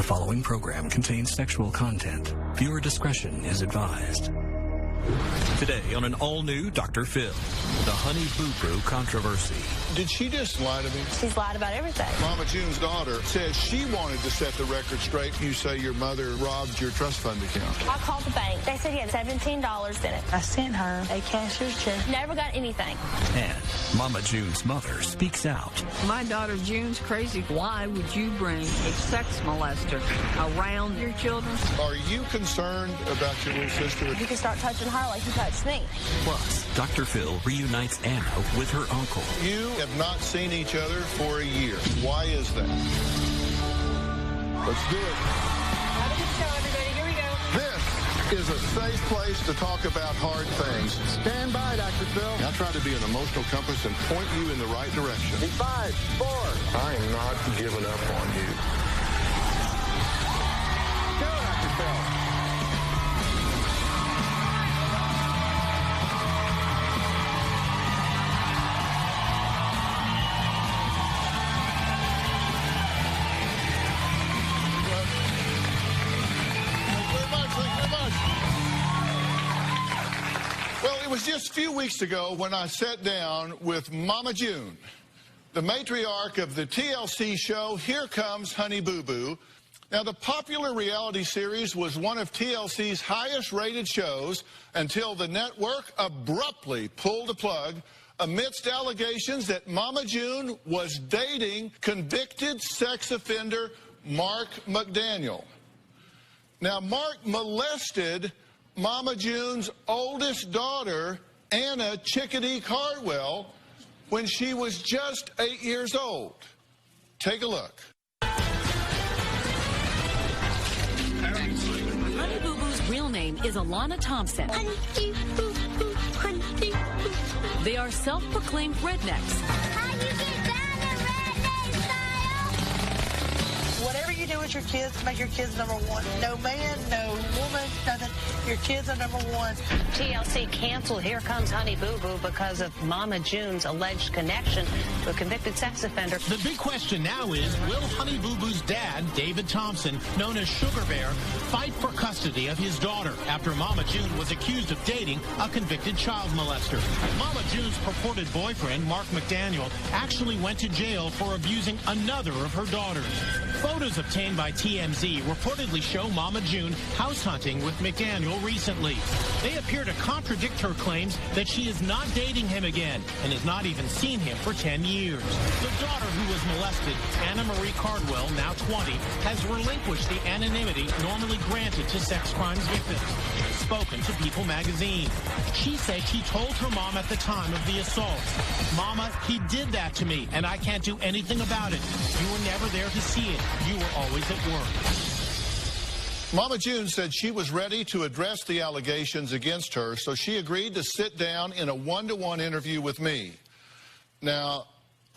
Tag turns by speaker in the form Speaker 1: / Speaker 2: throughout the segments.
Speaker 1: following program contains sexual content. Viewer discretion is advised. Today on an all-new Dr. Phil, the Honey Boo Boo controversy.
Speaker 2: Did she just lie to me?
Speaker 3: She's lied about everything.
Speaker 2: Mama June's daughter says she wanted to set the record straight. You say your mother robbed your trust fund account.
Speaker 3: I called the bank. They said he had $17 in it.
Speaker 4: I sent her a cashier's check.
Speaker 3: Never got anything.
Speaker 1: And Mama June's mother speaks out.
Speaker 4: My daughter June's crazy. Why would you bring a sex molester around your children?
Speaker 2: Are you concerned about your little sister?
Speaker 3: You can start touching her like you touched me.
Speaker 1: Plus, Dr. Phil reunites Anna with her uncle.
Speaker 2: You have not seen each other for a year. Why is that? Let's do it.
Speaker 3: Have a good show, everybody. Here we go.
Speaker 2: This is a safe place to talk about hard things. Stand by, Dr. Phil. I'll try to be an emotional compass and point you in the right direction. In 5, 4. I am not giving up on you. Go, Dr. Phil. It was just a few weeks ago when I sat down with Mama June, the matriarch of the TLC show, Here Comes Honey Boo Boo. Now, the popular reality series was one of TLC's highest-rated shows until the network abruptly pulled the plug amidst allegations that Mama June was dating convicted sex offender Mark McDaniel. Now, Mark molested Mama June's oldest daughter, Anna Chickadee Cardwell, when she was just 8 years old. Take a look.
Speaker 5: Honey Boo Boo's real name is Alana Thompson.
Speaker 3: Honey Boo Boo, Honey Boo Boo.
Speaker 5: They are self-proclaimed rednecks.
Speaker 3: How you get down the redneck style?
Speaker 4: Whatever you do with your kids, make your kids number one. No man, no woman, nothing. Your kids are number one.
Speaker 6: TLC canceled Here Comes Honey Boo Boo because of Mama June's alleged connection to a convicted sex offender.
Speaker 7: The big question now is, will Honey Boo Boo's dad, David Thompson, known as Sugar Bear, fight for custody of his daughter after Mama June was accused of dating a convicted child molester? Mama June's purported boyfriend, Mark McDaniel, actually went to jail for abusing another of her daughters. Photos obtained by TMZ reportedly show Mama June house hunting with McDaniel recently. They appear to contradict her claims that she is not dating him again and has not even seen him for 10 years. The daughter who was molested, Anna Marie Cardwell, now 20, has relinquished the anonymity normally granted to sex crimes victims. Spoken to People magazine. She said she told her mom at the time of the assault, "Mama, he did that to me, and I can't do anything about it. You were never there to see it. You were always at work."
Speaker 2: Mama June said she was ready to address the allegations against her, so she agreed to sit down in a one-to-one interview with me. Now,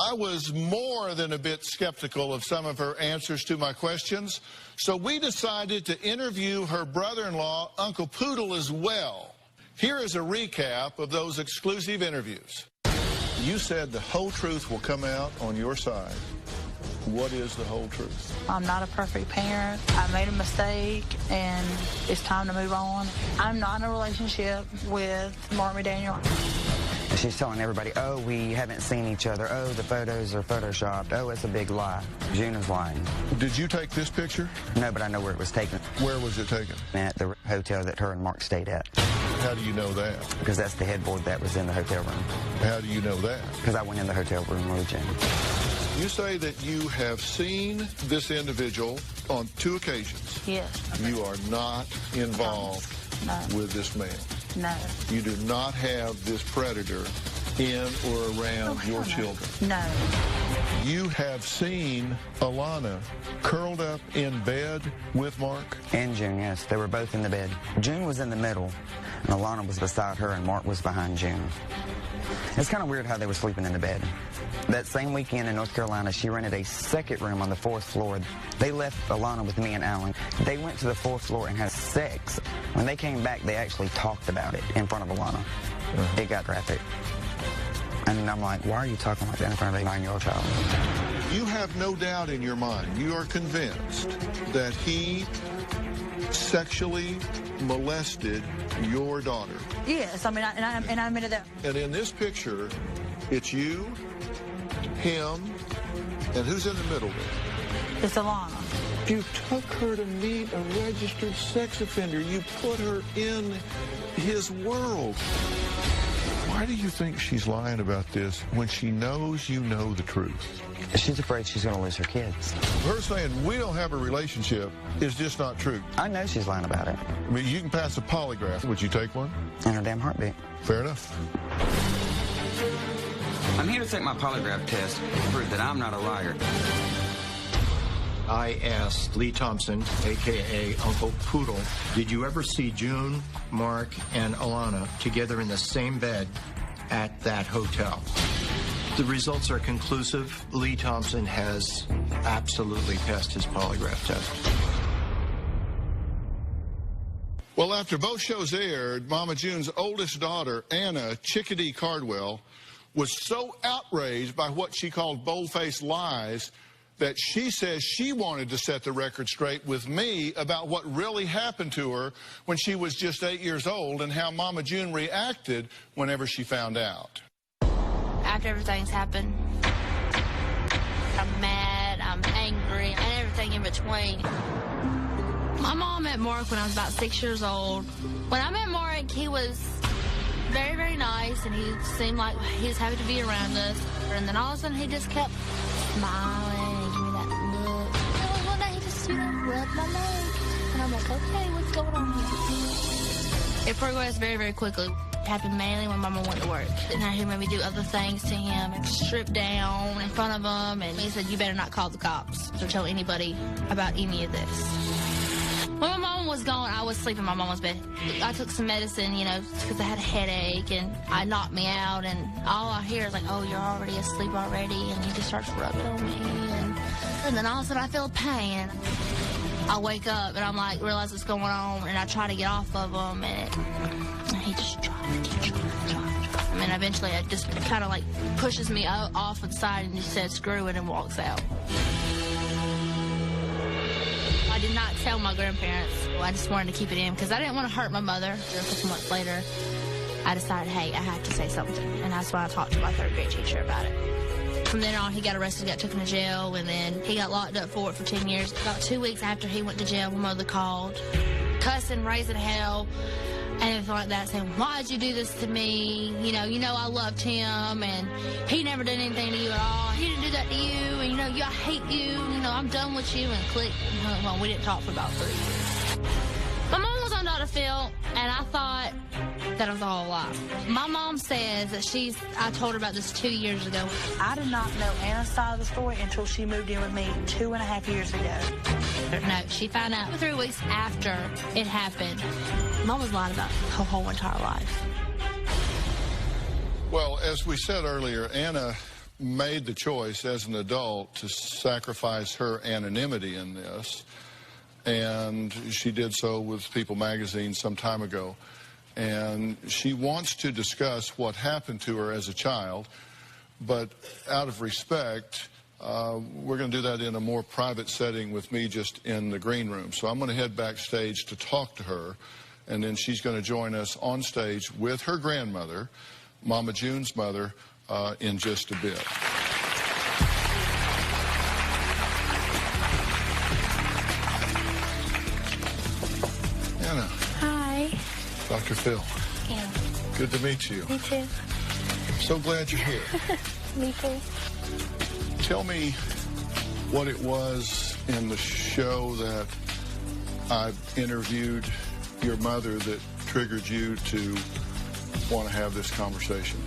Speaker 2: I was more than a bit skeptical of some of her answers to my questions, so we decided to interview her brother-in-law, Uncle Poodle, as well. Here is a recap of those exclusive interviews. You said the whole truth will come out on your side. What is the whole truth?
Speaker 4: I'm not a perfect parent. I made a mistake, and it's time to move on. I'm not in a relationship with Mark McDaniel.
Speaker 8: She's telling everybody, oh, we haven't seen each other. Oh, the photos are photoshopped. Oh, it's a big lie. June is lying.
Speaker 2: Did you take this picture?
Speaker 8: No, but I know where it was taken.
Speaker 2: Where was it taken?
Speaker 8: At the hotel that her and Mark stayed at.
Speaker 2: How do you know that?
Speaker 8: Because that's the headboard that was in the hotel room.
Speaker 2: How do you know that?
Speaker 8: Because I went in the hotel room with June.
Speaker 2: You say that you have seen this individual on 2 occasions.
Speaker 4: Yes.
Speaker 2: You are not involved with this man.
Speaker 4: No.
Speaker 2: You do not have this predator in or around your children.
Speaker 4: No.
Speaker 2: You have seen Alana curled up in bed with Mark?
Speaker 8: And June, yes. They were both in the bed. June was in the middle, and Alana was beside her, and Mark was behind June. It's kind of weird how they were sleeping in the bed. That same weekend in North Carolina, she rented a second room on the 4th floor. They left Alana with me and Alan. They went to the 4th floor and had sex. When they came back, they actually talked about it in front of Alana. It got graphic. And I'm like, why are you talking like that in front of a 9-year-old child?
Speaker 2: You have no doubt in your mind, you are convinced that he sexually molested your daughter.
Speaker 4: Yes, I mean, I admitted that.
Speaker 2: And in this picture, it's you, him, and who's in the middle there?
Speaker 4: It's Alana.
Speaker 2: You took her to meet a registered sex offender. You put her in his world. Why do you think she's lying about this when she knows you know the truth?
Speaker 8: She's afraid she's going to lose her kids.
Speaker 2: Her saying we don't have a relationship is just not true.
Speaker 8: I know she's lying about it.
Speaker 2: I mean, you can pass a polygraph. Would you take one?
Speaker 8: In her damn heartbeat.
Speaker 2: Fair enough.
Speaker 9: I'm here to take my polygraph test to prove that I'm not a liar.
Speaker 10: I asked Lee Thompson, a.k.a. Uncle Poodle, did you ever see June, Mark, and Alana together in the same bed at that hotel? The results are conclusive. Lee Thompson has absolutely passed his polygraph test.
Speaker 2: Well, after both shows aired, Mama June's oldest daughter, Anna Chickadee Cardwell, was so outraged by what she called bold-faced lies that she says she wanted to set the record straight with me about what really happened to her when she was just 8 years old and how Mama June reacted whenever she found out.
Speaker 3: After everything's happened, I'm mad, I'm angry, and everything in between. My mom met Mark when I was about 6 years old. When I met Mark, he was very, very nice, and he seemed like he was happy to be around us. And then all of a sudden, he just kept smiling and giving me that look. And one day, he just, rubbed my leg. And I'm like, okay, what's going on here? It progressed very, very quickly. It happened mainly when Mama went to work. And he made me do other things to him and strip down in front of him. And he said, you better not call the cops or tell anybody about any of this. When my mom was gone, I was sleeping in my mama's bed. I took some medicine, because I had a headache, and it knocked me out, and all I hear is like, oh, you're already asleep already, and he just starts rubbing on me, and then all of a sudden I feel pain. I wake up, and I'm like, realize what's going on, and I try to get off of him, and he just tries. And then eventually it just kind of like pushes me off to the side, and he said, screw it, and walks out. I did not tell my grandparents. I just wanted to keep it in because I didn't want to hurt my mother. A couple months later, I decided, hey, I have to say something. And that's why I talked to my third grade teacher about it. From then on, he got arrested, got taken to jail, and then he got locked up for it for 10 years. About 2 weeks after he went to jail, my mother called, cussing, raising hell, and everything like that, saying, why'd you do this to me? You know I loved him, and he never did anything to you at all. He didn't do that to you, and, I hate you. I'm done with you, and click. Well, we didn't talk for about 3 years. My mom was on Dr. Phil, and I thought that it was all a lie. My mom says that I told her about this 2 years ago.
Speaker 4: I did not know Anna's side of the story until she moved in with me 2.5 years ago.
Speaker 3: No, she found out 3 weeks after it happened. Mom was lying about her whole entire life.
Speaker 2: Well, as we said earlier, Anna made the choice as an adult to sacrifice her anonymity in this, and she did so with People magazine some time ago. And she wants to discuss what happened to her as a child, but out of respect, we're going to do that in a more private setting with me just in the green room. So I'm going to head backstage to talk to her, and then she's going to join us on stage with her grandmother, Mama June's mother, in just a bit. Anna.
Speaker 3: Hi.
Speaker 2: Dr. Phil.
Speaker 3: Yeah.
Speaker 2: Good to meet you.
Speaker 3: Me too.
Speaker 2: So glad you're here.
Speaker 3: Me too.
Speaker 2: Tell me what it was in the show that I interviewed your mother that triggered you to want to have this conversation.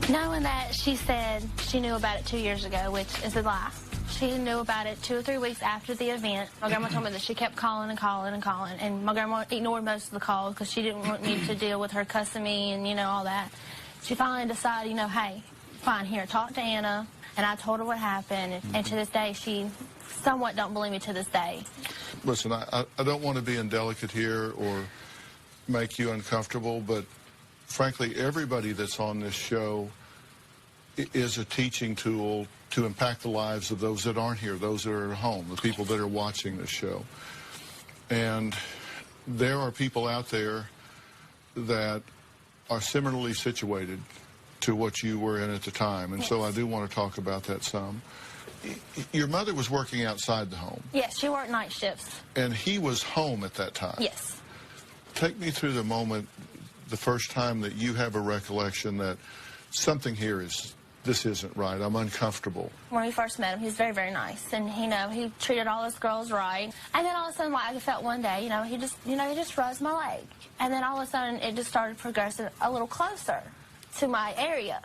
Speaker 3: Knowing that she said she knew about it 2 years ago, which is a lie. She knew about it 2 or 3 weeks after the event. My grandma told me that she kept calling and calling and calling, and my grandma ignored most of the calls because she didn't want me to deal with her cussing me and, all that. She finally decided, hey, fine, here, talk to Anna. And I told her what happened, and to this day, she somewhat don't believe me to this day.
Speaker 2: Listen, I don't want to be indelicate here or make you uncomfortable, but frankly, everybody that's on this show is a teaching tool to impact the lives of those that aren't here, those that are at home, the people that are watching this show. And there are people out there that are similarly situated to what you were in at the time. And so I do want to talk about that some. Your mother was working outside the home.
Speaker 11: Yes, she worked night shifts.
Speaker 2: And he was home at that time.
Speaker 11: Yes.
Speaker 2: Take me through the moment, the first time that you have a recollection that something here this isn't right. I'm uncomfortable.
Speaker 11: When we first met him, he was very, very nice. And, he treated all his girls right. And then all of a sudden, I felt one day, he just rubs my leg. And then all of a sudden, it just started progressing a little closer to my area.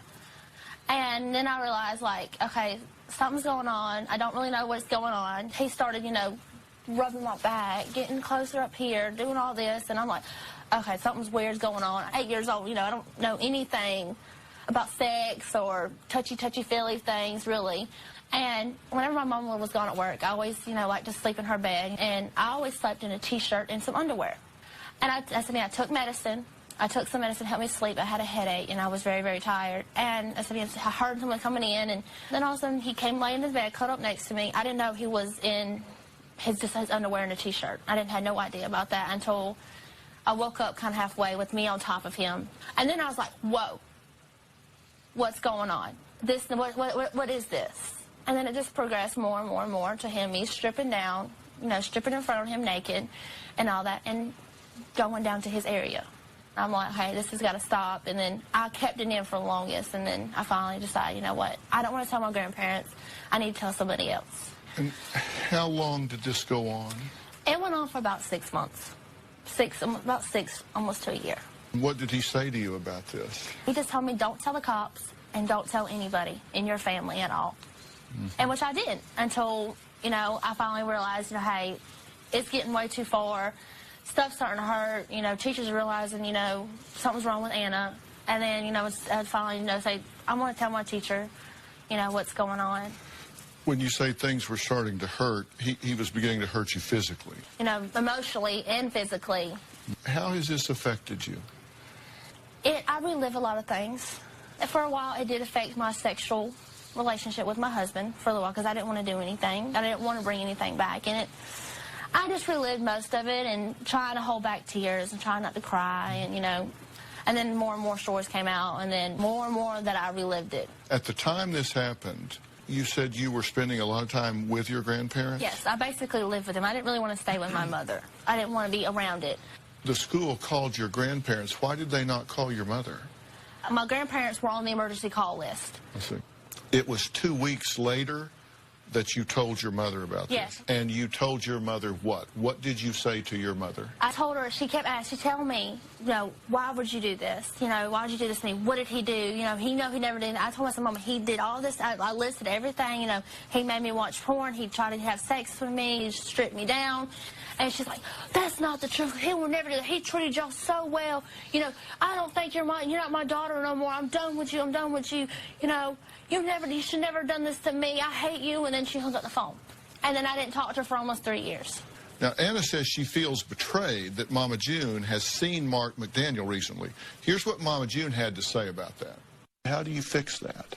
Speaker 11: And then I realized, okay, something's going on. I don't really know what's going on. He started, rubbing my back, getting closer up here, doing all this. And I'm like, okay, something's weird's going on. 8 years old, I don't know anything about sex or touchy-feely things, really. And whenever my mom was gone at work, I always, liked to sleep in her bed. And I always slept in a T-shirt and some underwear. And I took medicine. I took some medicine to help me sleep. I had a headache, and I was very, very tired. And I heard someone coming in, and then all of a sudden he came laying in his bed, cuddled up next to me. I didn't know he was in his underwear and a T-shirt. I had no idea about that until I woke up kind of halfway with me on top of him. And then I was like, whoa. What's going on? What is this? And then it just progressed more and more and more to me stripping down, stripping in front of him naked and all that, and going down to his area. I'm like, hey, this has got to stop. And then I kept it in for the longest, and then I finally decided, you know what? I don't want to tell my grandparents. I need to tell somebody else.
Speaker 2: And how long did this go on?
Speaker 11: It went on for about 6 months. About six, almost to a year.
Speaker 2: What did he say to you about this?
Speaker 11: He just told me, don't tell the cops and don't tell anybody in your family at all. Mm-hmm. And which I didn't until, I finally realized, hey, it's getting way too far. Stuff's starting to hurt. Teachers are realizing, something's wrong with Anna. And then, I finally, say, I'm going to tell my teacher, what's going on.
Speaker 2: When you say things were starting to hurt, he was beginning to hurt you physically.
Speaker 11: Emotionally and physically.
Speaker 2: How has this affected you?
Speaker 11: I relive a lot of things. For a while, it did affect my sexual relationship with my husband for a little while because I didn't want to do anything. I didn't want to bring anything back. And I just relived most of it and trying to hold back tears and trying not to cry. And then more and more stories came out, and then more and more that I relived it.
Speaker 2: At the time this happened, you said you were spending a lot of time with your grandparents?
Speaker 11: Yes, I basically lived with them. I didn't really want to stay with my mother. I didn't want to be around it.
Speaker 2: The school called your grandparents. Why did they not call your mother?
Speaker 11: My grandparents were on the emergency call list.
Speaker 2: I see. It was 2 weeks later that you told your mother about this?
Speaker 11: Yes.
Speaker 2: And you told your mother what? What did you say to your mother?
Speaker 11: I told her, she kept asking, she told me, why would you do this? Why would you do this to me? What did he do? He never did. I told my mom, he did all this. I listed everything. He made me watch porn. He tried to have sex with me. He stripped me down. And she's like, that's not the truth. He will never do that. He treated y'all so well. I don't think you're not my daughter no more. I'm done with you. I'm done with you. You should never have done this to me. I hate you. And then she hung up the phone. And then I didn't talk to her for almost 3 years.
Speaker 2: Now, Anna says she feels betrayed that Mama June has seen Mark McDaniel recently. Here's what Mama June had to say about that. How do you fix that?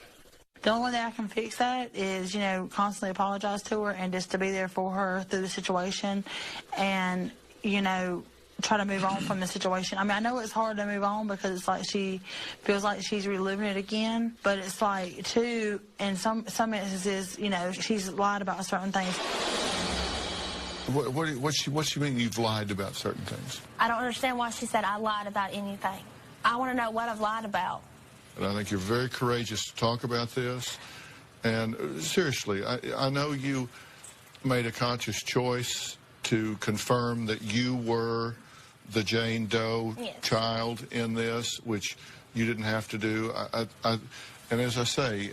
Speaker 4: The only way I can fix that is, constantly apologize to her and just to be there for her through the situation and, try to move on from the situation. I know it's hard to move on because it's like she feels like she's reliving it again, but it's like, too, in some instances, she's lied about certain things.
Speaker 2: What you mean you've lied about certain things?
Speaker 11: I don't understand why she said I lied about anything. I want to know what I've lied about.
Speaker 2: And I think you're very courageous to talk about this. And seriously, I know you made a conscious choice to confirm that you were the Jane Doe child in this, which you didn't have to do. And as I say,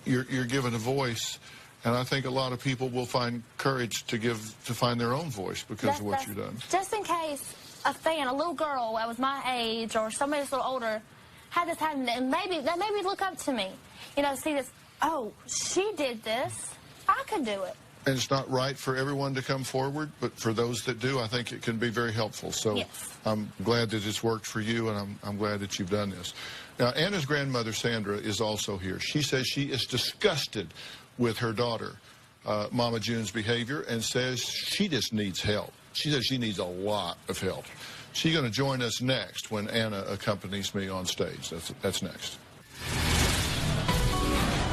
Speaker 2: you're given a voice, and I think a lot of people will find courage to find their own voice because of what you've done.
Speaker 11: Just in case a little girl that was my age or somebody that's a little older had this happen, and maybe look up to me, see this, oh, she did this, I could do it.
Speaker 2: And it's not right for everyone to come forward, but for those that do, I think it can be very helpful. So
Speaker 11: yes.
Speaker 2: I'm glad that it's worked for you, and I'm glad that you've done this. Now, Anna's grandmother, Sandra, is also here. She says she is disgusted with her daughter, Mama June's behavior, and says she just needs help. She says she needs a lot of help. She's going to join us next when Anna accompanies me on stage. That's next.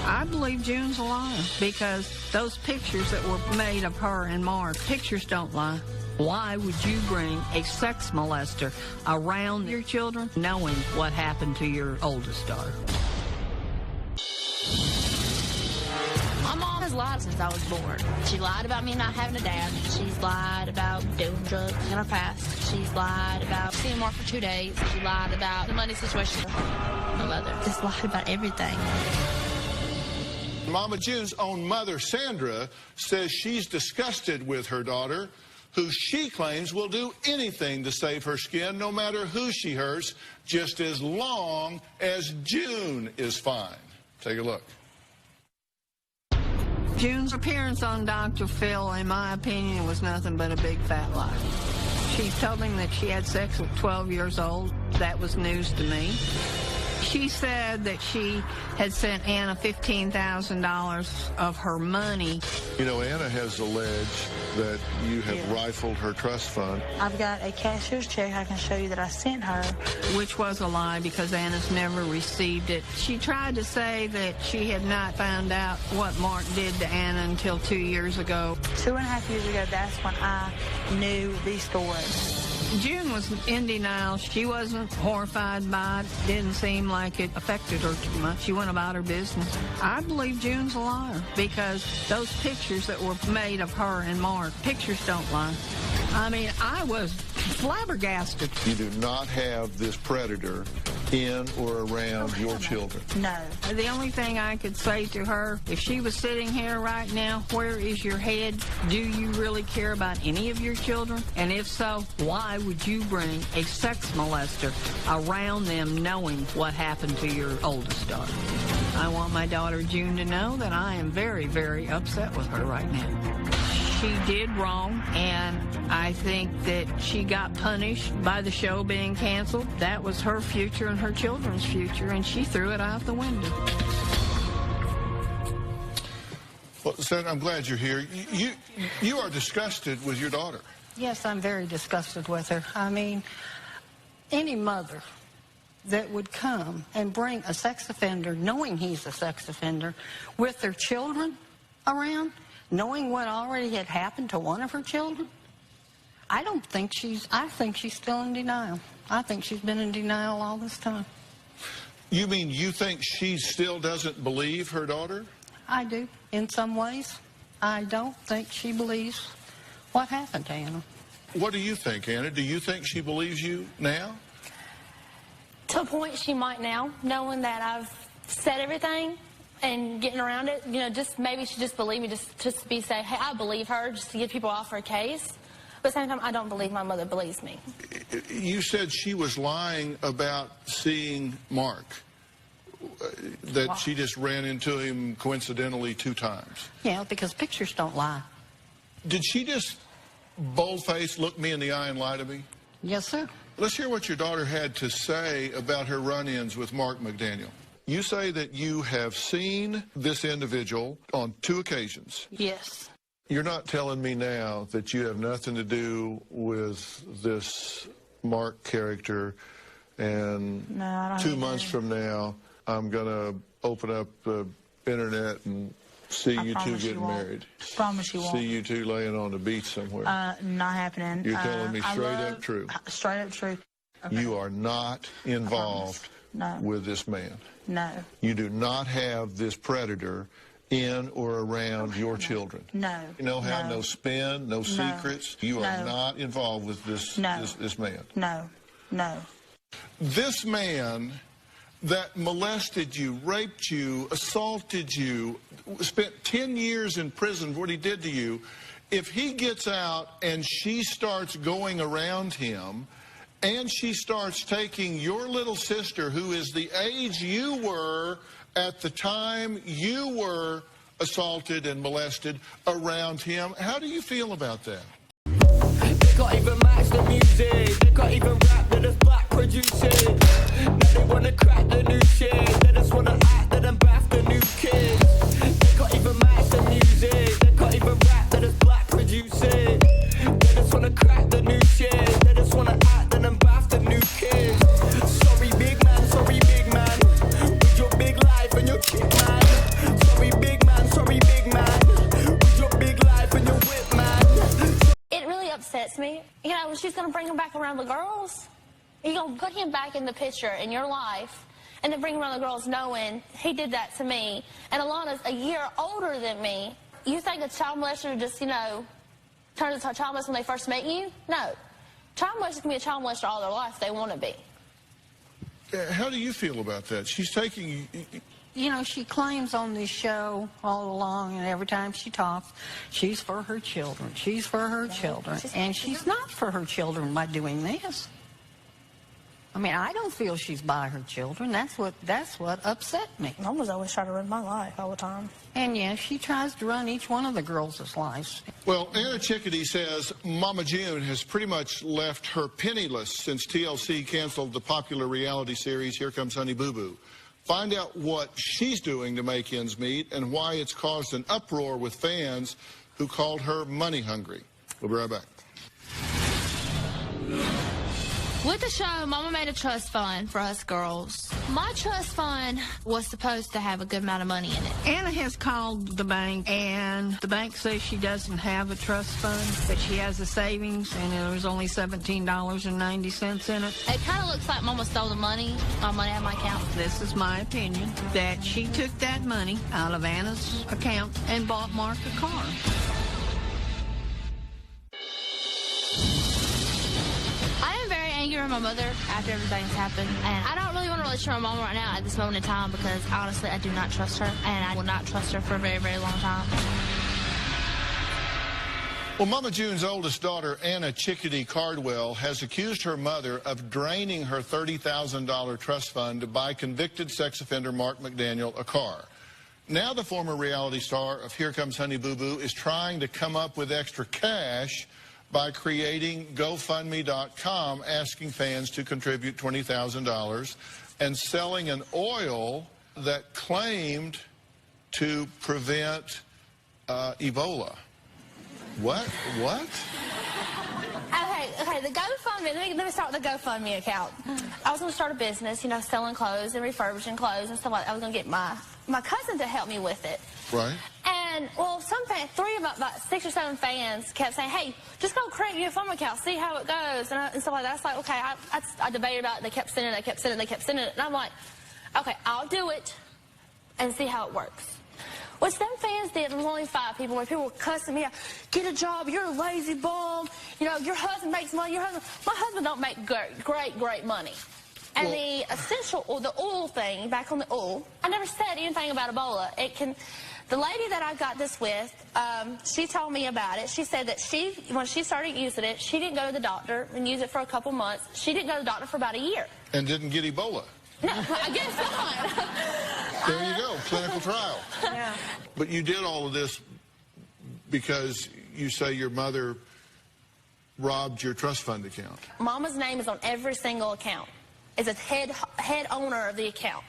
Speaker 12: I believe June's a liar because those pictures that were made of her and Mark, pictures don't lie. Why would you bring a sex molester around your children knowing what happened to your oldest daughter?
Speaker 3: My mom has lied since I was born. She lied about me not having a dad. She's lied about doing drugs in her past. She's lied about seeing Mark for 2 days. She lied about the money situation. My mother just lied about everything.
Speaker 2: Mama June's own mother, Sandra, says she's disgusted with her daughter, who she claims will do anything to save her skin, no matter who she hurts, just as long as June is fine. Take a look.
Speaker 12: June's appearance on Dr. Phil, in my opinion, was nothing but a big fat lie. She told him that she had sex at 12 years old. That was news to me. She said that she had sent Anna $15,000 of her money.
Speaker 2: You know, Anna has alleged that you have rifled her trust fund.
Speaker 4: I've got a cashier's check I can show you that I sent her.
Speaker 12: Which was a lie because Anna's never received it. She tried to say that she had not found out what Mark did to Anna until 2 years ago. 2.5 years ago, that's when I knew the story. June was in denial. She wasn't horrified by it. Didn't seem like it affected her too much. She went about her business. I believe June's a liar because those pictures that were made of her and Mark, pictures don't lie. I mean, I was flabbergasted.
Speaker 2: You do not have this predator in or around your children.
Speaker 12: No. The only thing I could say to her, if she was sitting here right now, where is your head? Do you really care about any of your children? And if so, why would you bring a sex molester around them knowing what happened to your oldest daughter? I want my daughter June to know that I am very, very upset with her right now. She did wrong, and I think that she got punished by the show being canceled. That was her future and her children's future, and she threw it out the window.
Speaker 2: Well, Senator, I'm glad you're here. You are disgusted with your daughter.
Speaker 12: Yes, I'm very disgusted with her. I mean, any mother that would come and bring a sex offender, knowing he's a sex offender, with their children around, knowing what already had happened to one of her children, I think she's still in denial. I think she's been in denial all this time.
Speaker 2: You mean you think she still doesn't believe her daughter?
Speaker 12: I do, in some ways. I don't think she believes what happened to Anna.
Speaker 2: What do you think, Anna? Do you think she believes you now?
Speaker 11: To a point, she might now, knowing that I've said everything and getting around it. You know, just maybe she just believed me, just be say, hey, I believe her, just to get people off her case. But at the same time, I don't believe my mother believes me.
Speaker 2: You said she was lying about seeing Mark, that she just ran into him coincidentally 2 times.
Speaker 12: Yeah, because pictures don't lie.
Speaker 2: Did she just bold-faced look me in the eye and lie to me?
Speaker 12: Yes, sir.
Speaker 2: Let's hear what your daughter had to say about her run-ins with Mark McDaniel. You say that you have seen this individual on 2 occasions.
Speaker 12: Yes.
Speaker 2: You're not telling me now that you have nothing to do with this Mark character, and
Speaker 4: no, I don't
Speaker 2: 2 months from now, I'm going to open up the internet and see you two getting married.
Speaker 4: I promise you won't.
Speaker 2: See you two laying on the beach somewhere.
Speaker 4: Not happening.
Speaker 2: You're telling me straight up true.
Speaker 4: Straight up true. Okay.
Speaker 2: You are not involved with this man.
Speaker 4: No.
Speaker 2: You do not have this predator in or around your children.
Speaker 4: No.
Speaker 2: You know how? No spin, no secrets. You are not involved with this man.
Speaker 4: No. No.
Speaker 2: This man that molested you, raped you, assaulted you, spent 10 years in prison for what he did to you, if he gets out and she starts going around him and she starts taking your little sister, who is the age you were at the time you were assaulted and molested, around him, how do you feel about that?
Speaker 13: They can't even match the music, they can't even rap to the spot. produce it. Now they wanna crack the new shit. They just wanna act that I'm back the new kids. They can't even match the music. They can't even rap that it's black produce it. They just wanna crack the new shit. They just wanna act that I'm back the new kids. Sorry big man, with your big life and your chick man. Sorry big man, with your big life and your whip man.
Speaker 11: It really upsets me. You know, she's going to bring him back around the girls. You're going to put him back in the picture in your life and then bring him around the girls knowing he did that to me. And Alana's a year older than me. You think a child molester just, you know, turns into a child molester when they first meet you? No. Child molesters can be a child molester all their life if they want to be.
Speaker 2: How do you feel about that? She's taking...
Speaker 12: You know, she claims on this show all along, and every time she talks, she's for her children. She's for her children. And she's not for her children by doing this. I mean, I don't feel she's by her children. That's what upset me.
Speaker 4: Mom was always trying to run my life all the time.
Speaker 12: And yeah, she tries to run each one of the girls' lives.
Speaker 2: Well, Anna Chickadee says Mama June has pretty much left her penniless since TLC canceled the popular reality series Here Comes Honey Boo Boo. Find out what she's doing to make ends meet and why it's caused an uproar with fans who called her money hungry. We'll be right back.
Speaker 3: With the show, Mama made a trust fund for us girls. My trust fund was supposed to have a good amount of money in it.
Speaker 12: Anna has called the bank, and the bank says she doesn't have a trust fund, but she has a savings, and there's only $17.90 in it.
Speaker 3: It kind of looks like Mama stole the money, my money out of my account.
Speaker 12: This is my opinion, that she took that money out of Anna's account and bought Mark a car.
Speaker 3: Angry with my mother after everything's happened, and I don't really want to relationship with my mama right now at this moment in time because honestly I do not trust her, and I will not trust her for a very, very long time.
Speaker 2: Well, Mama June's oldest daughter, Anna Chickadee Cardwell, has accused her mother of draining her $30,000 trust fund to buy convicted sex offender Mark McDaniel a car. Now the former reality star of Here Comes Honey Boo Boo is trying to come up with extra cash by creating GoFundMe.com, asking fans to contribute $20,000 and selling an oil that claimed to prevent Ebola. What?
Speaker 11: Okay, the GoFundMe, let me start with the GoFundMe account. I was going to start a business, you know, selling clothes and refurbishing clothes and stuff like that. I was going to get my cousin to help me with it.
Speaker 2: Right.
Speaker 11: And, well, some fans, about 6 or 7 fans kept saying, hey, just go create your GoFundMe account, see how it goes, and stuff like that. It's like, okay, I debated about it. They kept sending it. And I'm like, okay, I'll do it and see how it works. What some fans did, there was only 5 people, where people were cussing me out. Get a job, you're a lazy bum. You know, your husband makes money. My husband don't make great money. And the oil thing, back on the oil, I never said anything about Ebola. The lady that I got this with, she told me about it. She said that when she started using it, she didn't go to the doctor and use it for a couple months. She didn't go to the doctor for about a year.
Speaker 2: And didn't get Ebola.
Speaker 11: No, I guess not.
Speaker 2: There you go, clinical trial.
Speaker 11: Yeah.
Speaker 2: But you did all of this because you say your mother robbed your trust fund account.
Speaker 11: Mama's name is on every single account. Is a head owner of the account.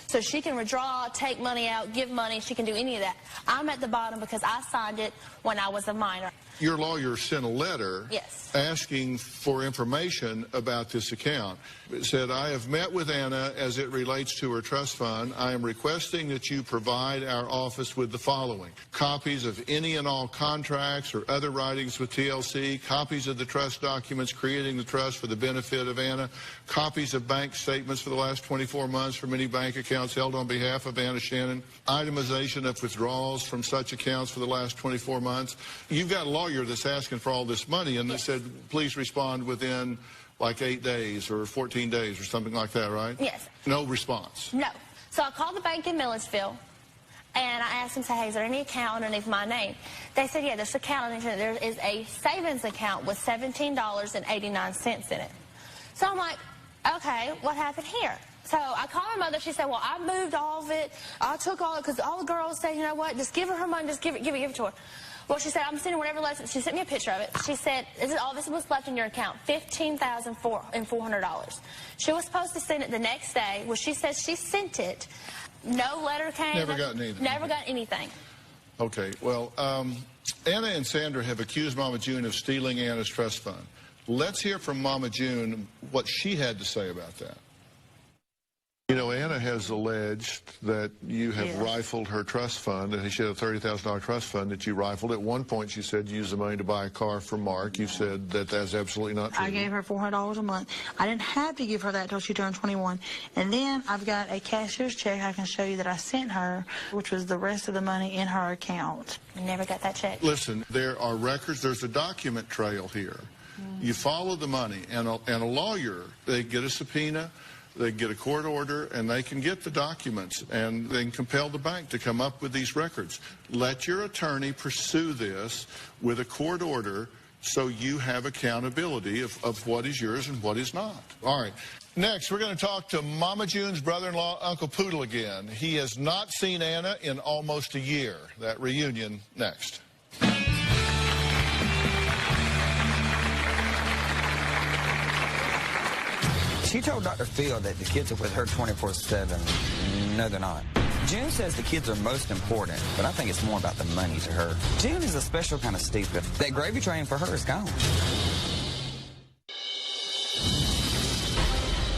Speaker 11: So she can withdraw, take money out, give money. She can do any of that. I'm at the bottom because I signed it when I was a minor.
Speaker 2: Your lawyer sent a letter asking for information about this account. It said, I have met with Anna as it relates to her trust fund. I am requesting that you provide our office with the following: copies of any and all contracts or other writings with TLC, copies of the trust documents creating the trust for the benefit of Anna, copies of bank statements for the last 24 months from any bank accounts held on behalf of Anna Shannon, itemization of withdrawals from such accounts for the last 24 months. You've got a lawyer that's asking for all this money, and they said, please respond within like 8 days or 14 days or something like that, right?
Speaker 11: Yes.
Speaker 2: No response.
Speaker 11: No. So I called the bank in Milledgeville, and I asked them, hey, is there any account underneath my name? They said, yeah, there's an account underneath it. There is a savings account with $17.89 in it. So I'm like, okay, what happened here? So I called my mother. She said, well, I moved all of it. I took all of it because all the girls said, you know what, just give her money, just give it to her. Well, she said, I'm sending whatever left. She sent me a picture of it. She said, all this was left in your account, $15,400. She was supposed to send it the next day. Well, she said she sent it. No letter came.
Speaker 2: Never got anything.
Speaker 11: Never got anything.
Speaker 2: Okay, well, Anna and Sandra have accused Mama June of stealing Anna's trust fund. Let's hear from Mama June what she had to say about that. You know, Anna has alleged that you have rifled her trust fund, and she had a $30,000 trust fund that you rifled. At one point, she said you used the money to buy a car for Mark. You said that that's absolutely not true.
Speaker 4: I gave her $400 a month. I didn't have to give her that until she turned 21. And then I've got a cashier's check I can show you that I sent her, which was the rest of the money in her account.
Speaker 11: I never got that check.
Speaker 2: Listen, there are records. There's a document trail here. You follow the money, and a lawyer, they get a subpoena, they get a court order, and they can get the documents, and they can compel the bank to come up with these records. Let your attorney pursue this with a court order so you have accountability of what is yours and what is not. All right. Next, we're going to talk to Mama June's brother-in-law, Uncle Poodle, again. He has not seen Anna in almost a year. That reunion next.
Speaker 8: She told Dr. Phil that the kids are with her 24/7. No, they're not. June says the kids are most important, but I think it's more about the money to her. June is a special kind of stupid. That gravy train for her is gone.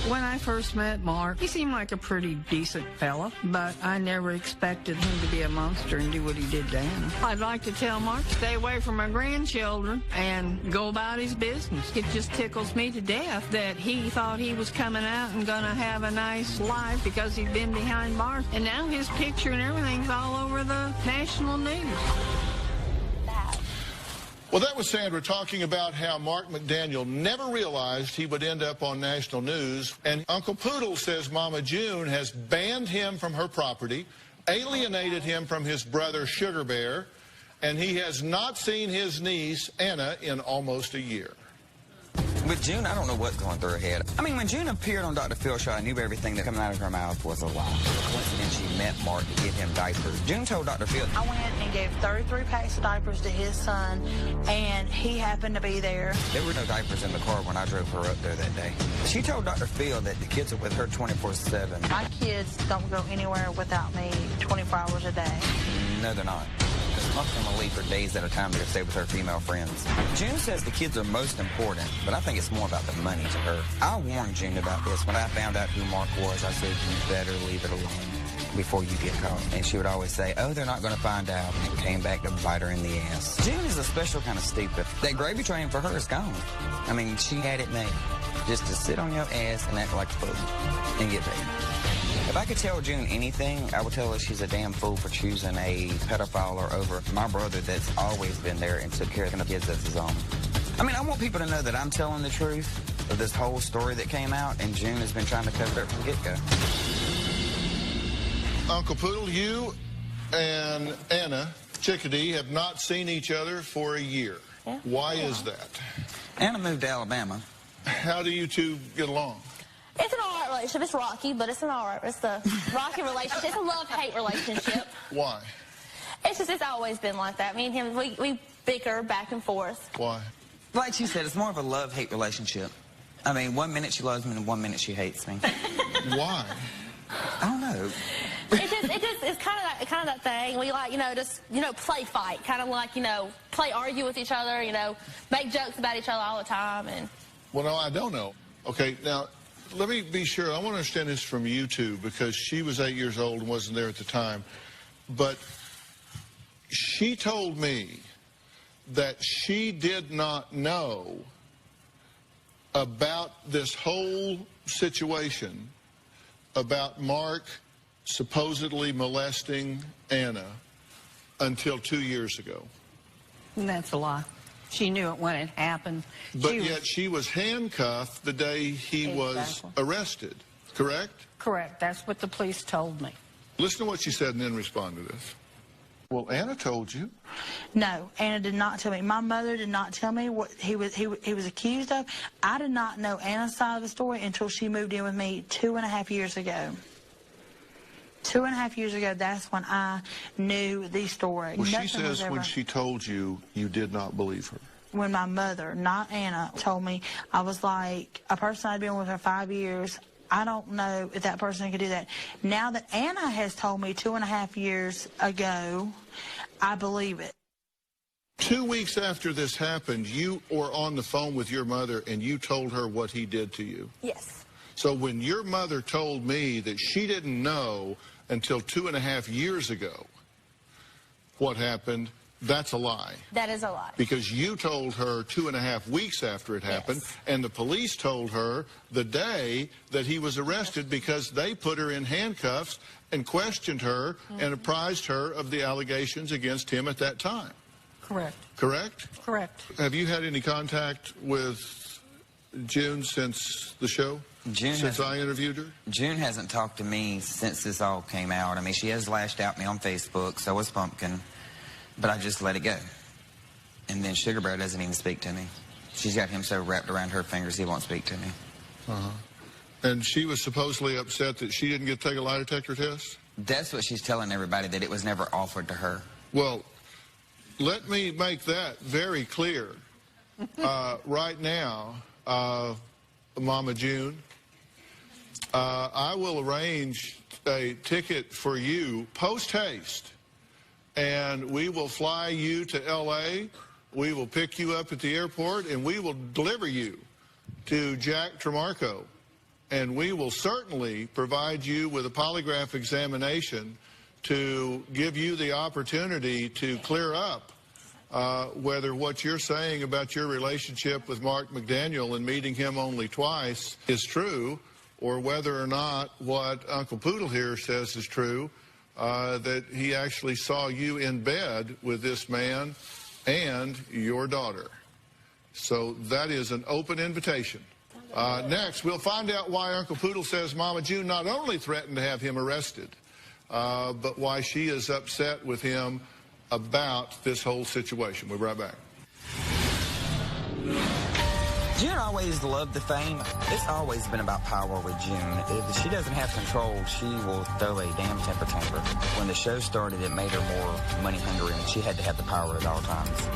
Speaker 12: When I first met Mark, he seemed like a pretty decent fella, but I never expected him to be a monster and do what he did to Anna. I'd like to tell Mark to stay away from my grandchildren and go about his business. It just tickles me to death that he thought he was coming out and gonna have a nice life because he'd been behind bars, and now his picture and everything's all over the national news.
Speaker 2: Well, that was Sandra talking about how Mark McDaniel never realized he would end up on national news. And Uncle Poodle says Mama June has banned him from her property, alienated him from his brother Sugar Bear, and he has not seen his niece Anna in almost a year.
Speaker 8: With June, I don't know what's going through her head. I mean, when June appeared on Dr. Phil's show, I knew everything that coming out of her mouth was a lie. Once again, she met Mark to give him diapers. June told Dr. Phil,
Speaker 4: I went and gave 33 packs of diapers to his son, and he happened to be there.
Speaker 8: There were no diapers in the car when I drove her up there that day. She told Dr. Phil that the kids are with her 24/7.
Speaker 4: My kids don't go anywhere without me 24 hours a day.
Speaker 8: No, they're not. Most of them will leave for days at a time to stay with her female friends. June says the kids are most important, but I think it's more about the money to her. I warned June about this. When I found out who Mark was, I said, you better leave it alone before you get caught. And she would always say, oh, they're not going to find out. And it came back to bite her in the ass. June is a special kind of stupid. That gravy train for her is gone. I mean, she had it made just to sit on your ass and act like a fool and get paid. If I could tell June anything, I would tell her she's a damn fool for choosing a pedophile over my brother that's always been there and took care of the kids as his own. I mean, I want people to know that I'm telling the truth of this whole story that came out, and June has been trying to cover it from the get-go.
Speaker 2: Uncle Poodle, you and Anna Chickadee have not seen each other for a year.
Speaker 11: Yeah.
Speaker 2: Why is that?
Speaker 8: Anna moved to Alabama.
Speaker 2: How do you two get along?
Speaker 11: It's an all right relationship. It's rocky, but it's an all right. It's a rocky relationship. It's a love-hate relationship.
Speaker 2: Why?
Speaker 11: It's always been like that. Me and him, we bicker back and forth.
Speaker 2: Why?
Speaker 8: Like she said, it's more of a love-hate relationship. I mean, 1 minute she loves me and 1 minute she hates me.
Speaker 2: Why?
Speaker 8: I don't know.
Speaker 11: It's kind of that thing. We like, play fight. Kind of like, play argue with each other, make jokes about each other all the time. And
Speaker 2: Well, no, I don't know. Okay, now, let me be sure. I want to understand this from you two, because she was 8 years old and wasn't there at the time. But she told me that she did not know about this whole situation about Mark supposedly molesting Anna until 2 years ago.
Speaker 12: That's a lie. She knew it when it happened.
Speaker 2: But yet she was handcuffed the day he was arrested, correct?
Speaker 12: Correct. That's what the police told me.
Speaker 2: Listen to what she said and then respond to this. Well, Anna told you.
Speaker 4: No, Anna did not tell me. My mother did not tell me what he was accused of. I did not know Anna's side of the story until she moved in with me 2.5 years ago. 2.5 years ago, that's when I knew the story.
Speaker 2: Well, she
Speaker 4: Nothing
Speaker 2: says
Speaker 4: was ever...
Speaker 2: when she told you, you did not believe her.
Speaker 4: When my mother, not Anna, told me, I was like, a person I'd been with for 5 years, I don't know if that person could do that. Now that Anna has told me 2.5 years ago, I believe it.
Speaker 2: 2 weeks after this happened, you were on the phone with your mother and you told her what he did to you.
Speaker 11: Yes.
Speaker 2: So when your mother told me that she didn't know until 2.5 years ago what happened, that's a lie.
Speaker 11: That is a lie.
Speaker 2: Because you told her 2.5 weeks after it happened, yes. And the police told her the day that he was arrested because they put her in handcuffs and questioned her and apprised her of the allegations against him at that time.
Speaker 4: Correct.
Speaker 2: Correct?
Speaker 4: Correct.
Speaker 2: Have you had any contact with June since the show? Since I interviewed her?
Speaker 8: June hasn't talked to me since this all came out. I mean, she has lashed out at me on Facebook, so has Pumpkin, but I just let it go. And then Sugar Bear doesn't even speak to me. She's got him so wrapped around her fingers he won't speak to me.
Speaker 2: Uh-huh. And she was supposedly upset that she didn't get to take a lie detector test?
Speaker 8: That's what she's telling everybody, that it was never offered to her.
Speaker 2: Well, let me make that very clear. Right now, Mama June, I will arrange a ticket for you post-haste, and we will fly you to L.A., we will pick you up at the airport, and we will deliver you to Jack Tremarco, and we will certainly provide you with a polygraph examination to give you the opportunity to clear up whether what you're saying about your relationship with Mark McDaniel and meeting him only twice is true, or whether or not what Uncle Poodle here says is true, that he actually saw you in bed with this man and your daughter. So that is an open invitation. Next, we'll find out why Uncle Poodle says Mama June not only threatened to have him arrested, but why she is upset with him about this whole situation. We'll be right back.
Speaker 8: June always loved the fame. It's always been about power with June. If she doesn't have control, she will throw a damn temper tantrum. When the show started, it made her more money hungry, and she had to have the power at all times.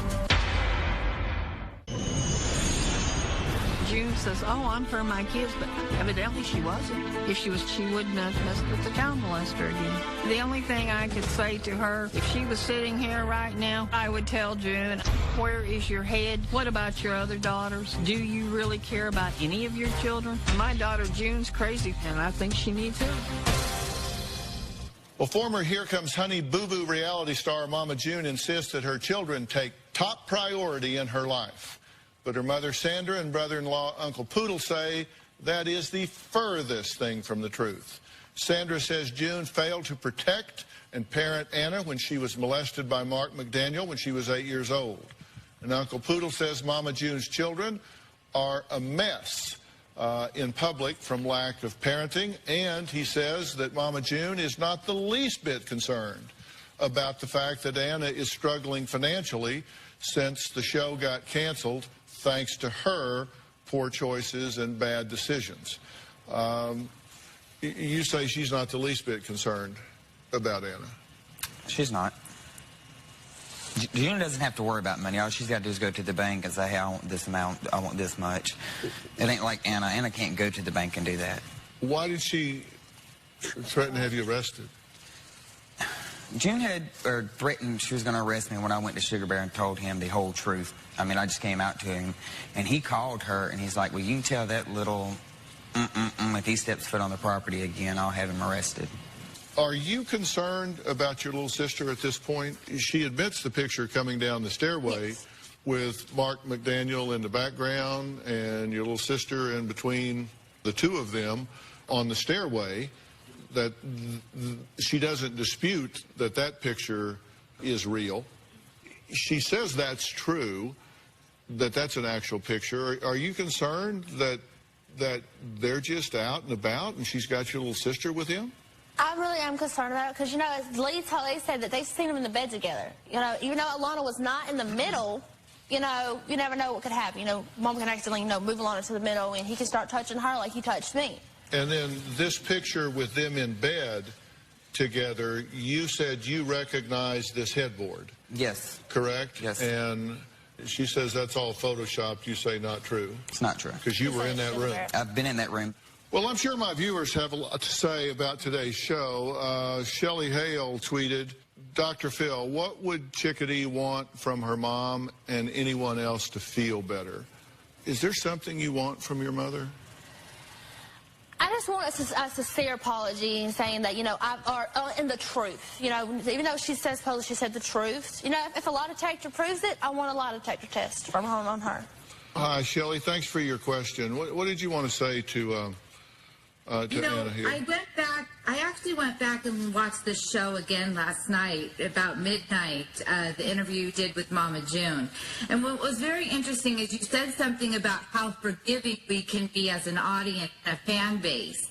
Speaker 12: June says, oh, I'm for my kids, but evidently she wasn't. If she was, she wouldn't have messed with the child molester again. The only thing I could say to her, if she was sitting here right now, I would tell June, where is your head? What about your other daughters? Do you really care about any of your children? My daughter June's crazy, and I think she needs help.
Speaker 2: Well, former Here Comes Honey Boo Boo reality star Mama June insists that her children take top priority in her life. But her mother Sandra and brother-in-law Uncle Poodle say that is the furthest thing from the truth. Sandra says June failed to protect and parent Anna when she was molested by Mark McDaniel when she was 8 years old. And Uncle Poodle says Mama June's children are a mess in public from lack of parenting, and he says that Mama June is not the least bit concerned about the fact that Anna is struggling financially since the show got canceled thanks to her poor choices and bad decisions. You say she's not the least bit concerned about Anna.
Speaker 8: She's not. June doesn't have to worry about money. All she's got to do is go to the bank and say, hey, I want this amount, I want this much. It ain't like Anna. Anna can't go to the bank and do that.
Speaker 2: Why did she threaten to have you arrested?
Speaker 8: June had threatened she was going to arrest me when I went to Sugar Bear and told him the whole truth. I mean, I just came out to him, and he called her, and he's like, well, you can tell that little if he steps foot on the property again, I'll have him arrested.
Speaker 2: Are you concerned about your little sister at this point? She admits the picture coming down the stairway with Mark McDaniel in the background and your little sister in between the two of them on the stairway, that she doesn't dispute that that picture is real. She says that's true, that that's an actual picture. Are you concerned that they're just out and about and she's got your little sister with him?
Speaker 11: I really am concerned about it because, you know, as Lee said that they've seen them in the bed together. You know, even though Alana was not in the middle, you know, you never know what could happen. You know, Mom can accidentally, you know, move Alana to the middle and he can start touching her like he touched me.
Speaker 2: And then this picture with them in bed, together, you said you recognized this headboard.
Speaker 8: Yes.
Speaker 2: Correct?
Speaker 8: Yes.
Speaker 2: And she says that's all photoshopped. You say not true.
Speaker 8: It's not true.
Speaker 2: Because you were in that room.
Speaker 8: I've been in that room.
Speaker 2: Well, I'm sure my viewers have a lot to say about today's show. Shelley Hale tweeted, Dr. Phil, what would Chickadee want from her mom and anyone else to feel better? Is there something you want from your mother?
Speaker 11: I just want a sincere apology and saying that, you know, in the truth. You know, even though she says supposedly she said the truth. You know, if a lie detector proves it, I want a lie detector test from home on her.
Speaker 2: Hi, Shelley. Thanks for your question. What did you want to say to Anna here?
Speaker 14: I actually went back and watched the show again last night, about midnight, the interview you did with Mama June. And what was very interesting is you said something about how forgiving we can be as an audience, a fan base.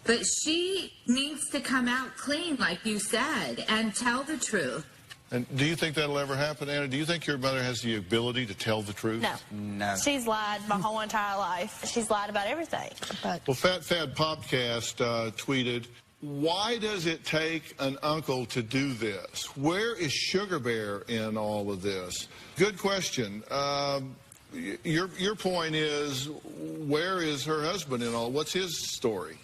Speaker 14: But she needs to come out clean, like you said, and tell the truth.
Speaker 2: And do you think that'll ever happen, Anna? Do you think your mother has the ability to tell the truth?
Speaker 11: No.
Speaker 8: No.
Speaker 11: She's lied my whole entire life. She's lied about everything. But
Speaker 2: Well, Fat Fad Popcast tweeted, why does it take an uncle to do this? Where is Sugar Bear in all of this? Good question. Your point is, where is her husband in all? What's his story?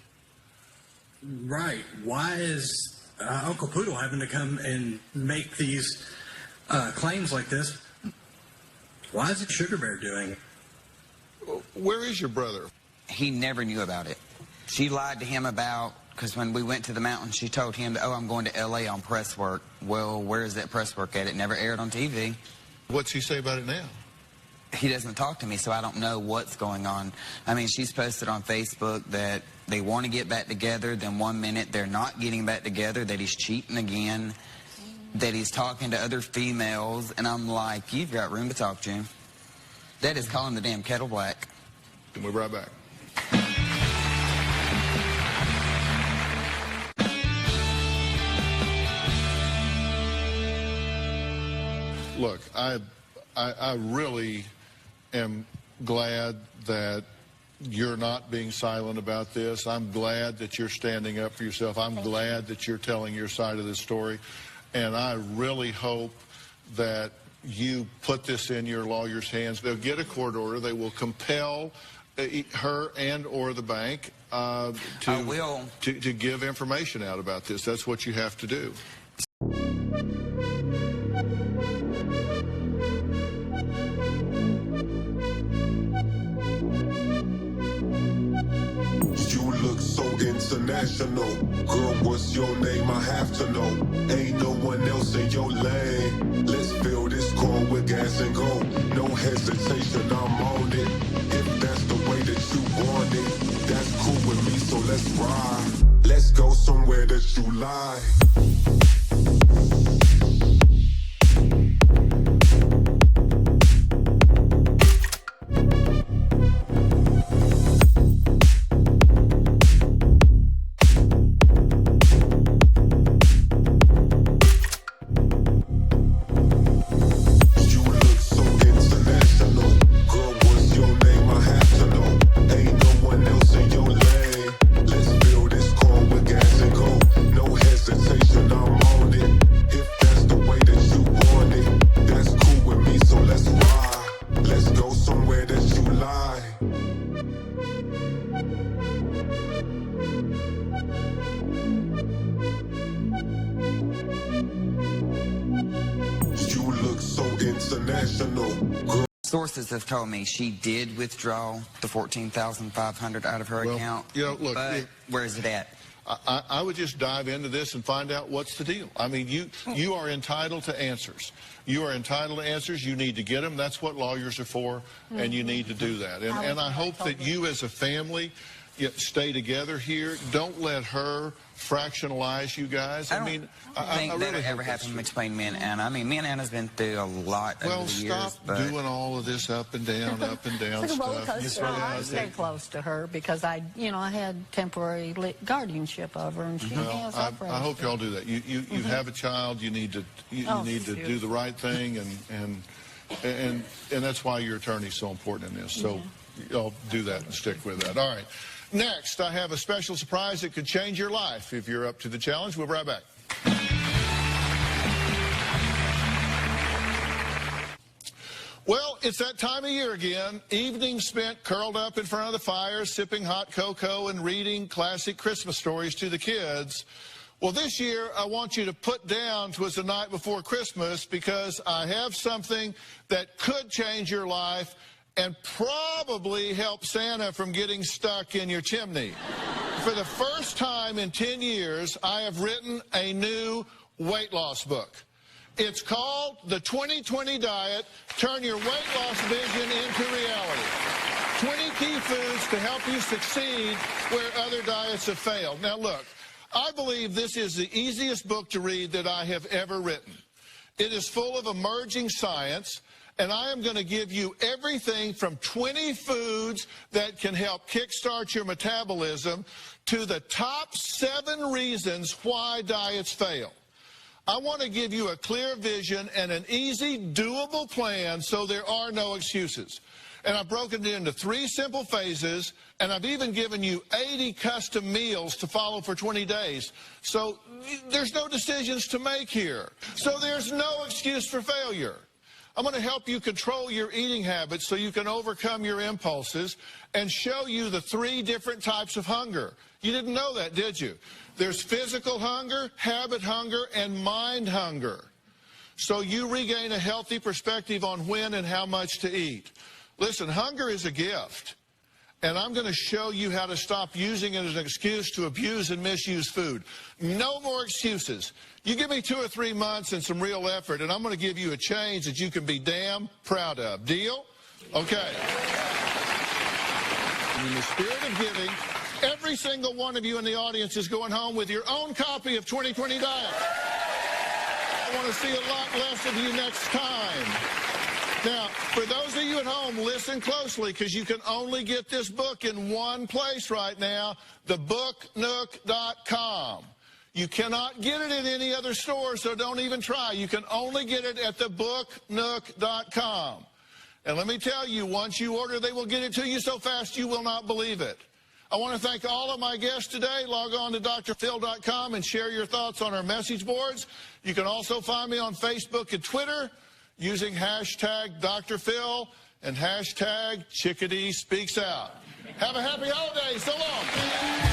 Speaker 15: Right. Why is Uncle Poodle having to come and make these claims like this? Why is it Sugar Bear doing it?
Speaker 2: Where is your brother?
Speaker 8: He never knew about it. She lied to him about, because when we went to the mountain, she told him, oh, I'm going to L.A. on press work. Well, where is that press work at? It never aired on TV.
Speaker 2: What's he say about it now?
Speaker 8: He doesn't talk to me, so I don't know what's going on. I mean, she's posted on Facebook that they want to get back together, then 1 minute they're not getting back together, that he's cheating again, that he's talking to other females, and I'm like, you've got room to talk, Jim. That is calling the damn kettle black.
Speaker 2: And we'll be right back. Look, I really am glad that you're not being silent about this. I'm glad that you're standing up for yourself. I'm glad that you're telling your side of this story. And I really hope that you put this in your lawyer's hands. They'll get a court order. They will compel her and or the bank to give information out about this. That's what you have to do.
Speaker 16: International. Girl, what's your name? I have to know. Ain't no one else in your lane. Let's fill this car with gas and go. No hesitation, I'm on it. If that's the way that you want it, that's cool with me, so let's ride. Let's go somewhere that you lie.
Speaker 8: Sources have told me she did withdraw the $14,500 out of her account.
Speaker 2: You know, look,
Speaker 8: but where is it at?
Speaker 2: I would just dive into this and find out what's the deal. I mean, you are entitled to answers. You are entitled to answers. You need to get them. That's what lawyers are for, and you need to do that. And I hope that you as a family stay together here. Don't let her fractionalize you guys. I mean,
Speaker 8: I think
Speaker 2: really
Speaker 8: that'll ever happen between me and Anna. I mean, me and Anna's been through a lot over the years.
Speaker 2: Well, stop doing all of this up and down
Speaker 12: It's
Speaker 2: stuff.
Speaker 12: a roller coaster. I stayed close to her because I had temporary guardianship of her, and she has
Speaker 2: I hope y'all do that. You have a child. You need to do the right thing, and that's why your attorney's so important in this. So y'all do that and stick with that. All right. Next, I have a special surprise that could change your life. If you're up to the challenge, we'll be right back. Well, it's that time of year again. Evenings spent curled up in front of the fire, sipping hot cocoa and reading classic Christmas stories to the kids. Well, this year, I want you to put down "'Twas the night before Christmas" because I have something that could change your life and probably help Santa from getting stuck in your chimney. For the first time in 10 years, I have written a new weight loss book. It's called The 2020 Diet, Turn Your Weight Loss Vision into Reality. 20 key foods to help you succeed where other diets have failed. Now look, I believe this is the easiest book to read that I have ever written. It is full of emerging science, and I am going to give you everything from 20 foods that can help kickstart your metabolism to the top 7 reasons why diets fail. I want to give you a clear vision and an easy, doable plan so there are no excuses. And I've broken it into 3 simple phases, and I've even given you 80 custom meals to follow for 20 days. So there's no decisions to make here. So there's no excuse for failure. I'm going to help you control your eating habits so you can overcome your impulses and show you the 3 different types of hunger. You didn't know that, did you? There's physical hunger, habit hunger, and mind hunger. So you regain a healthy perspective on when and how much to eat. Listen, hunger is a gift, and I'm going to show you how to stop using it as an excuse to abuse and misuse food. No more excuses. You give me 2 or 3 months and some real effort, and I'm going to give you a change that you can be damn proud of. Deal? Okay. In the spirit of giving, every single one of you in the audience is going home with your own copy of 2020 Diet. I want to see a lot less of you next time. Now, for those of you at home, listen closely because you can only get this book in one place right now, thebooknook.com. You cannot get it in any other store, so don't even try. You can only get it at thebooknook.com. And let me tell you, once you order, they will get it to you so fast you will not believe it. I want to thank all of my guests today. Log on to dr.phil.com and share your thoughts on our message boards. You can also find me on Facebook and Twitter using hashtag Dr. Phil and hashtag Chickadee Speaks Out. Have a happy holiday. So long.